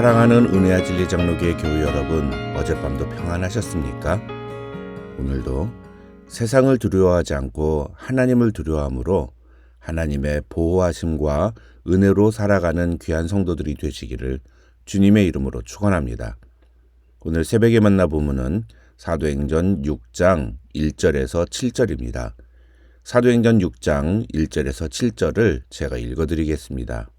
사랑하는 은혜와 진리 장로교회 교회 여러분, 어젯밤도 평안하셨습니까? 오늘도 세상을 두려워하지 않고 하나님을 두려워함으로 하나님의 보호하심과 은혜로 살아가는 귀한 성도들이 되시기를 주님의 이름으로 축원합니다. 오늘 새벽에 만나 본문은 사도행전 6장 1절에서 7절입니다. 사도행전 6장 1절에서 7절을 제가 읽어드리겠습니다.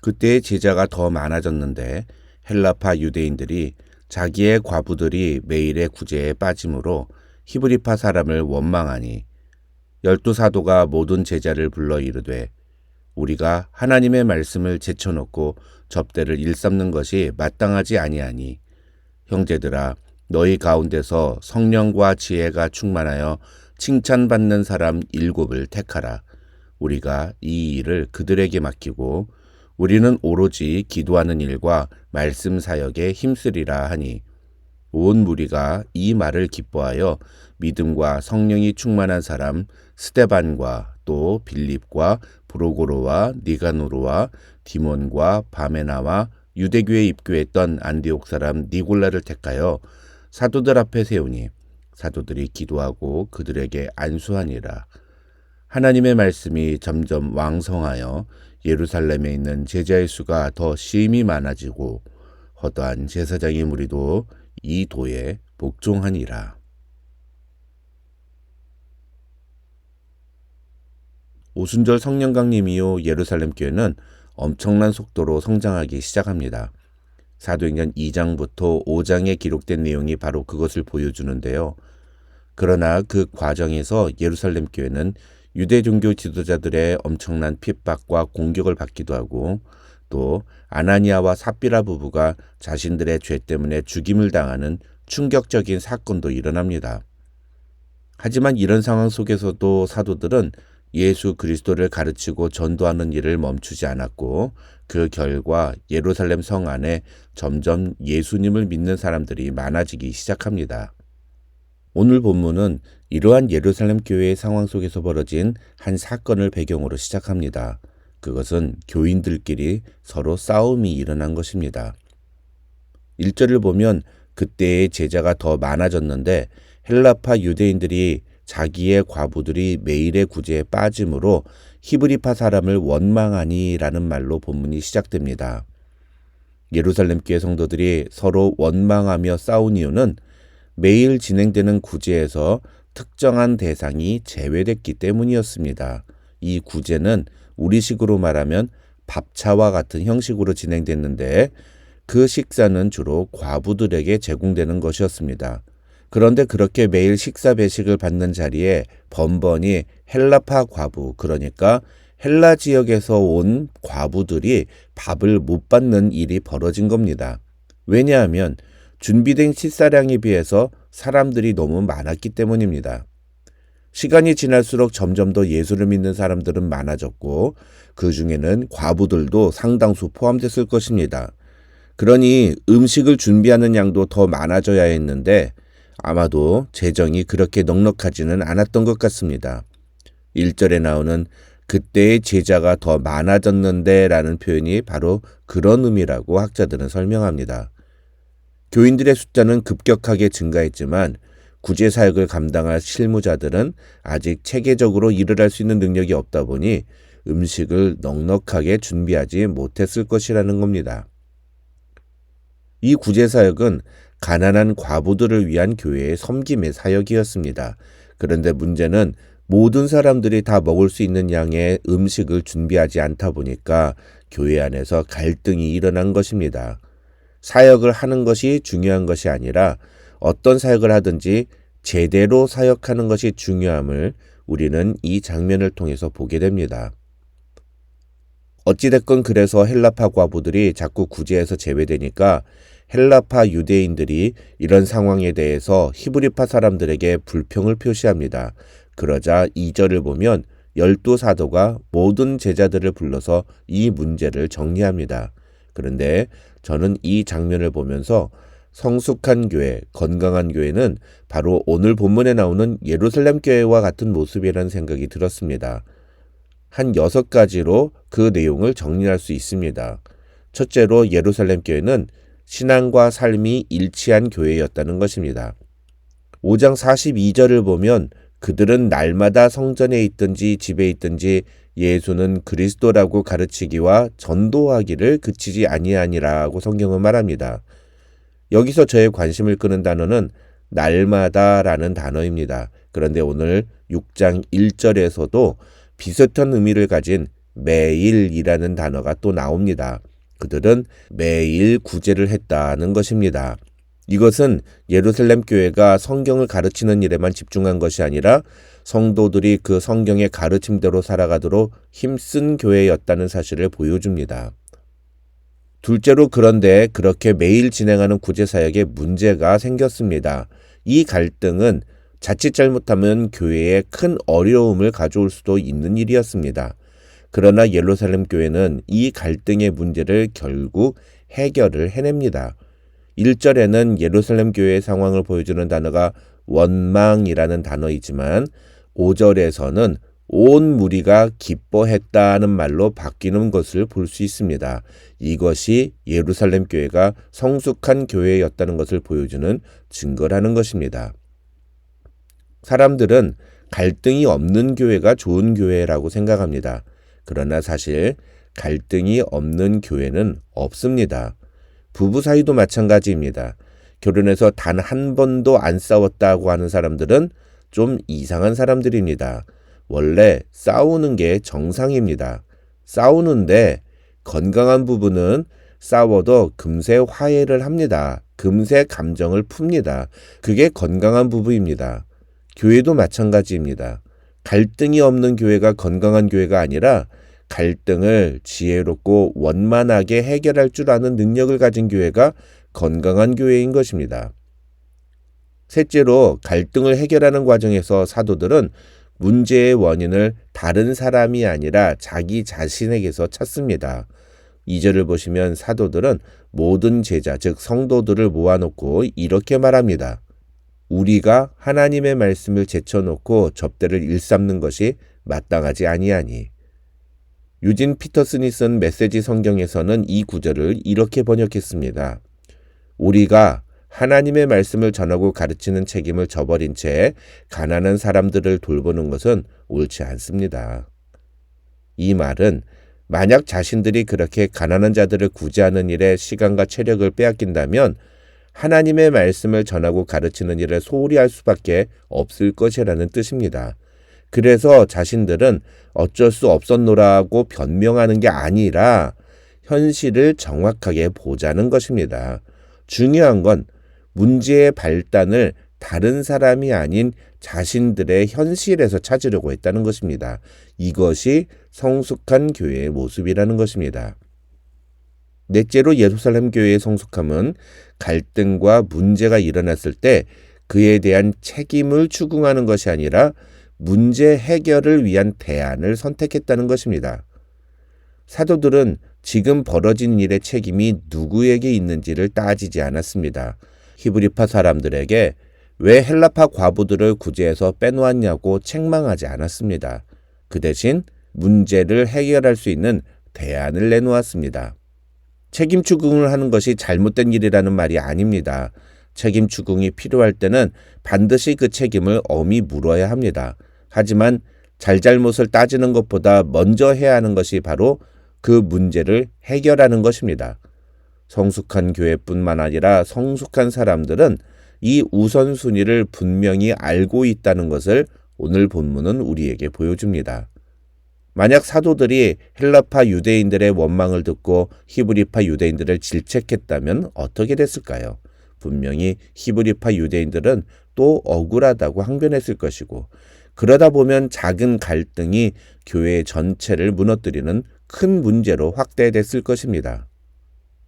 그때의 제자가 더 많아졌는데 헬라파 유대인들이 자기의 과부들이 매일의 구제에 빠짐으로 히브리파 사람을 원망하니 12사도가 모든 제자를 불러 이르되 우리가 하나님의 말씀을 제쳐놓고 접대를 일삼는 것이 마땅하지 아니하니 형제들아 너희 가운데서 성령과 지혜가 충만하여 칭찬받는 사람 7을 택하라. 우리가 이 일을 그들에게 맡기고 우리는 오로지 기도하는 일과 말씀 사역에 힘쓰리라 하니 온 무리가 이 말을 기뻐하여 믿음과 성령이 충만한 사람 스데반과 또 빌립과 브로고로와 니가노르와 디몬과 바메나와 유대교에 입교했던 안디옥 사람 니골라를 택하여 사도들 앞에 세우니 사도들이 기도하고 그들에게 안수하니라. 하나님의 말씀이 점점 왕성하여 예루살렘에 있는 제자의 수가 더 심히 많아지고 허다한 제사장의 무리도 이 도에 복종하니라. 오순절 성령 강림 이후 예루살렘 교회는 엄청난 속도로 성장하기 시작합니다. 사도행전 2장부터 5장에 기록된 내용이 바로 그것을 보여주는데요. 그러나 그 과정에서 예루살렘 교회는 유대 종교 지도자들의 엄청난 핍박과 공격을 받기도 하고 또 아나니아와 삽비라 부부가 자신들의 죄 때문에 죽임을 당하는 충격적인 사건도 일어납니다. 하지만 이런 상황 속에서도 사도들은 예수 그리스도를 가르치고 전도하는 일을 멈추지 않았고 그 결과 예루살렘 성 안에 점점 예수님을 믿는 사람들이 많아지기 시작합니다. 오늘 본문은 이러한 예루살렘 교회의 상황 속에서 벌어진 한 사건을 배경으로 시작합니다. 그것은 교인들끼리 서로 싸움이 일어난 것입니다. 1절을 보면 그때의 제자가 더 많아졌는데 헬라파 유대인들이 자기의 과부들이 매일의 구제에 빠짐으로 히브리파 사람을 원망하니 라는 말로 본문이 시작됩니다. 예루살렘 교회 성도들이 서로 원망하며 싸운 이유는 매일 진행되는 구제에서 특정한 대상이 제외됐기 때문이었습니다. 이 구제는 우리식으로 말하면 밥차와 같은 형식으로 진행됐는데 그 식사는 주로 과부들에게 제공되는 것이었습니다. 그런데 그렇게 매일 식사 배식을 받는 자리에 번번이 헬라파 과부, 그러니까 헬라 지역에서 온 과부들이 밥을 못 받는 일이 벌어진 겁니다. 왜냐하면 준비된 식사량에 비해서 사람들이 너무 많았기 때문입니다. 시간이 지날수록 점점 더 예수를 믿는 사람들은 많아졌고 그 중에는 과부들도 상당수 포함됐을 것입니다. 그러니 음식을 준비하는 양도 더 많아져야 했는데 아마도 재정이 그렇게 넉넉하지는 않았던 것 같습니다. 1절에 나오는 그때의 제자가 더 많아졌는데 라는 표현이 바로 그런 의미라고 학자들은 설명합니다. 교인들의 숫자는 급격하게 증가했지만 구제 사역을 감당할 실무자들은 아직 체계적으로 일을 할 수 있는 능력이 없다 보니 음식을 넉넉하게 준비하지 못했을 것이라는 겁니다. 이 구제 사역은 가난한 과부들을 위한 교회의 섬김의 사역이었습니다. 그런데 문제는 모든 사람들이 다 먹을 수 있는 양의 음식을 준비하지 않다 보니까 교회 안에서 갈등이 일어난 것입니다. 사역을 하는 것이 중요한 것이 아니라 어떤 사역을 하든지 제대로 사역하는 것이 중요함을 우리는 이 장면을 통해서 보게 됩니다. 어찌됐건 그래서 헬라파 과부들이 자꾸 구제에서 제외되니까 헬라파 유대인들이 이런 상황에 대해서 히브리파 사람들에게 불평을 표시합니다. 그러자 2절을 보면 12사도가 모든 제자들을 불러서 이 문제를 정리합니다. 그런데 저는 이 장면을 보면서 성숙한 교회, 건강한 교회는 바로 오늘 본문에 나오는 예루살렘 교회와 같은 모습이라는 생각이 들었습니다. 한 6가지로 그 내용을 정리할 수 있습니다. 첫째로 예루살렘 교회는 신앙과 삶이 일치한 교회였다는 것입니다. 5장 42절을 보면 그들은 날마다 성전에 있든지 집에 있든지 예수는 그리스도라고 가르치기와 전도하기를 그치지 아니하니라고 성경은 말합니다. 여기서 저의 관심을 끄는 단어는 날마다라는 단어입니다. 그런데 오늘 6장 1절에서도 비슷한 의미를 가진 매일이라는 단어가 또 나옵니다. 그들은 매일 구제를 했다는 것입니다. 이것은 예루살렘 교회가 성경을 가르치는 일에만 집중한 것이 아니라 성도들이 그 성경의 가르침대로 살아가도록 힘쓴 교회였다는 사실을 보여줍니다. 둘째로 그런데 그렇게 매일 진행하는 구제사역에 문제가 생겼습니다. 이 갈등은 자칫 잘못하면 교회에 큰 어려움을 가져올 수도 있는 일이었습니다. 그러나 예루살렘 교회는 이 갈등의 문제를 결국 해결을 해냅니다. 1절에는 예루살렘 교회의 상황을 보여주는 단어가 원망이라는 단어이지만 5절에서는 온 무리가 기뻐했다는 말로 바뀌는 것을 볼 수 있습니다. 이것이 예루살렘 교회가 성숙한 교회였다는 것을 보여주는 증거라는 것입니다. 사람들은 갈등이 없는 교회가 좋은 교회라고 생각합니다. 그러나 사실 갈등이 없는 교회는 없습니다. 부부 사이도 마찬가지입니다. 결혼해서 단 한 번도 안 싸웠다고 하는 사람들은 좀 이상한 사람들입니다. 원래 싸우는 게 정상입니다. 싸우는데 건강한 부부는 싸워도 금세 화해를 합니다. 금세 감정을 풉니다. 그게 건강한 부부입니다. 교회도 마찬가지입니다. 갈등이 없는 교회가 건강한 교회가 아니라 갈등을 지혜롭고 원만하게 해결할 줄 아는 능력을 가진 교회가 건강한 교회인 것입니다. 셋째로 갈등을 해결하는 과정에서 사도들은 문제의 원인을 다른 사람이 아니라 자기 자신에게서 찾습니다. 2절을 보시면 사도들은 모든 제자, 즉 성도들을 모아놓고 이렇게 말합니다. 우리가 하나님의 말씀을 제쳐놓고 접대를 일삼는 것이 마땅하지 아니하니. 유진 피터슨이 쓴 메시지 성경에서는 이 구절을 이렇게 번역했습니다. 우리가 하나님의 말씀을 전하고 가르치는 책임을 저버린 채 가난한 사람들을 돌보는 것은 옳지 않습니다. 이 말은 만약 자신들이 그렇게 가난한 자들을 구제하는 일에 시간과 체력을 빼앗긴다면 하나님의 말씀을 전하고 가르치는 일을 소홀히 할 수밖에 없을 것이라는 뜻입니다. 그래서 자신들은 어쩔 수 없었노라고 변명하는 게 아니라 현실을 정확하게 보자는 것입니다. 중요한 건 문제의 발단을 다른 사람이 아닌 자신들의 현실에서 찾으려고 했다는 것입니다. 이것이 성숙한 교회의 모습이라는 것입니다. 넷째로 예루살렘 교회의 성숙함은 갈등과 문제가 일어났을 때 그에 대한 책임을 추궁하는 것이 아니라 문제 해결을 위한 대안을 선택했다는 것입니다. 사도들은 지금 벌어진 일의 책임이 누구에게 있는지를 따지지 않았습니다. 히브리파 사람들에게 왜 헬라파 과부들을 구제해서 빼놓았냐고 책망하지 않았습니다. 그 대신 문제를 해결할 수 있는 대안을 내놓았습니다. 책임 추궁을 하는 것이 잘못된 일이라는 말이 아닙니다. 책임 추궁이 필요할 때는 반드시 그 책임을 엄히 물어야 합니다. 하지만 잘잘못을 따지는 것보다 먼저 해야 하는 것이 바로 그 문제를 해결하는 것입니다. 성숙한 교회뿐만 아니라 성숙한 사람들은 이 우선순위를 분명히 알고 있다는 것을 오늘 본문은 우리에게 보여줍니다. 만약 사도들이 헬라파 유대인들의 원망을 듣고 히브리파 유대인들을 질책했다면 어떻게 됐을까요? 분명히 히브리파 유대인들은 또 억울하다고 항변했을 것이고, 그러다 보면 작은 갈등이 교회 전체를 무너뜨리는 큰 문제로 확대됐을 것입니다.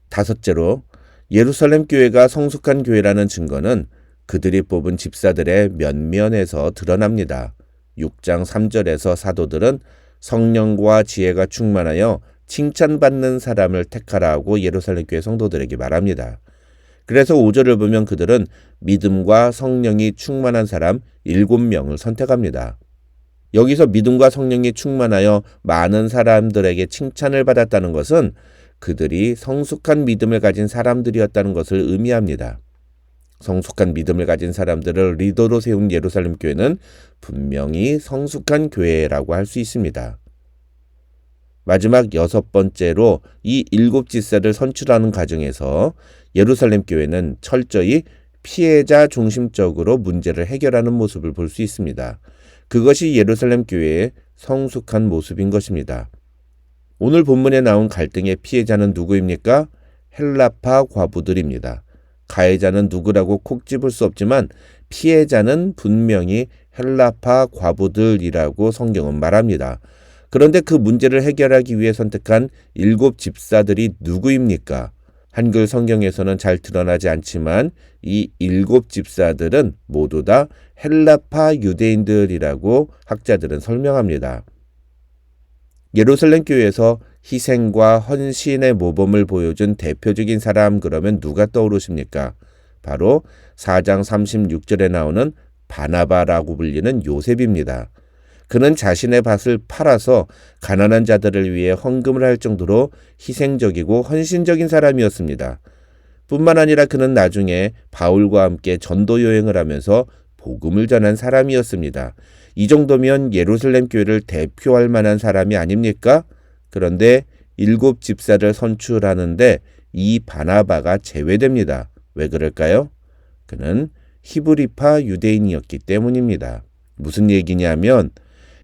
다섯째로 예루살렘 교회가 성숙한 교회라는 증거는 그들이 뽑은 집사들의 면면에서 드러납니다. 6장 3절에서 사도들은 성령과 지혜가 충만하여 칭찬받는 사람을 택하라고 예루살렘 교회 성도들에게 말합니다. 그래서 5절을 보면 그들은 믿음과 성령이 충만한 사람 7명을 선택합니다. 여기서 믿음과 성령이 충만하여 많은 사람들에게 칭찬을 받았다는 것은 그들이 성숙한 믿음을 가진 사람들이었다는 것을 의미합니다. 성숙한 믿음을 가진 사람들을 리더로 세운 예루살렘 교회는 분명히 성숙한 교회라고 할 수 있습니다. 마지막 6번째로 이 7지사를 선출하는 과정에서 예루살렘 교회는 철저히 피해자 중심적으로 문제를 해결하는 모습을 볼 수 있습니다. 그것이 예루살렘 교회의 성숙한 모습인 것입니다. 오늘 본문에 나온 갈등의 피해자는 누구입니까? 헬라파 과부들입니다. 가해자는 누구라고 콕 집을 수 없지만 피해자는 분명히 헬라파 과부들이라고 성경은 말합니다. 그런데 그 문제를 해결하기 위해 선택한 7집사들이 누구입니까? 한글 성경에서는 잘 드러나지 않지만 이 7집사들은 모두 다 헬라파 유대인들이라고 학자들은 설명합니다. 예루살렘 교회에서 희생과 헌신의 모범을 보여준 대표적인 사람 그러면 누가 떠오르십니까? 바로 4장 36절에 나오는 바나바라고 불리는 요셉입니다. 그는 자신의 밭을 팔아서 가난한 자들을 위해 헌금을 할 정도로 희생적이고 헌신적인 사람이었습니다. 뿐만 아니라 그는 나중에 바울과 함께 전도 여행을 하면서 복음을 전한 사람이었습니다. 이 정도면 예루살렘 교회를 대표할 만한 사람이 아닙니까? 그런데 7집사를 선출하는데 이 바나바가 제외됩니다. 왜 그럴까요? 그는 히브리파 유대인이었기 때문입니다. 무슨 얘기냐면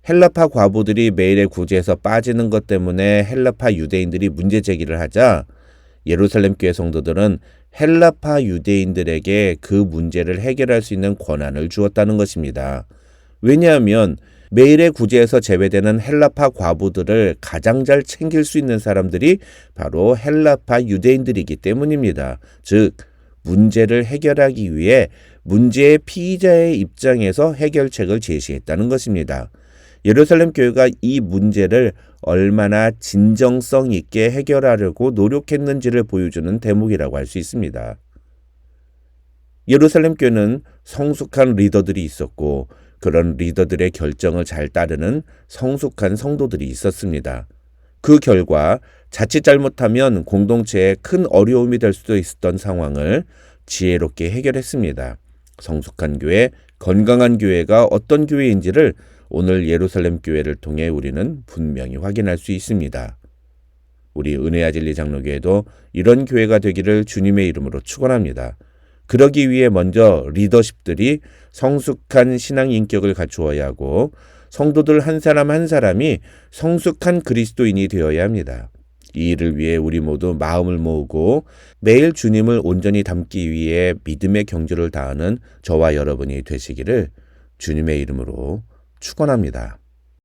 헬라파 과부들이 매일의 구제에서 빠지는 것 때문에 헬라파 유대인들이 문제 제기를 하자 예루살렘 교회 성도들은 헬라파 유대인들에게 그 문제를 해결할 수 있는 권한을 주었다는 것입니다. 왜냐하면 매일의 구제에서 제외되는 헬라파 과부들을 가장 잘 챙길 수 있는 사람들이 바로 헬라파 유대인들이기 때문입니다. 즉 문제를 해결하기 위해 문제의 피의자의 입장에서 해결책을 제시했다는 것입니다. 예루살렘 교회가 이 문제를 얼마나 진정성 있게 해결하려고 노력했는지를 보여주는 대목이라고 할 수 있습니다. 예루살렘 교회는 성숙한 리더들이 있었고 그런 리더들의 결정을 잘 따르는 성숙한 성도들이 있었습니다. 그 결과 자칫 잘못하면 공동체에 큰 어려움이 될 수도 있었던 상황을 지혜롭게 해결했습니다. 성숙한 교회, 건강한 교회가 어떤 교회인지를 오늘 예루살렘 교회를 통해 우리는 분명히 확인할 수 있습니다. 우리 은혜아 진리 장로교회도 이런 교회가 되기를 주님의 이름으로 축원합니다. 그러기 위해 먼저 리더십들이 성숙한 신앙 인격을 갖추어야 하고 성도들 한 사람 한 사람이 성숙한 그리스도인이 되어야 합니다. 이 일을 위해 우리 모두 마음을 모으고 매일 주님을 온전히 닮기 위해 믿음의 경주를 다하는 저와 여러분이 되시기를 주님의 이름으로 축원합니다.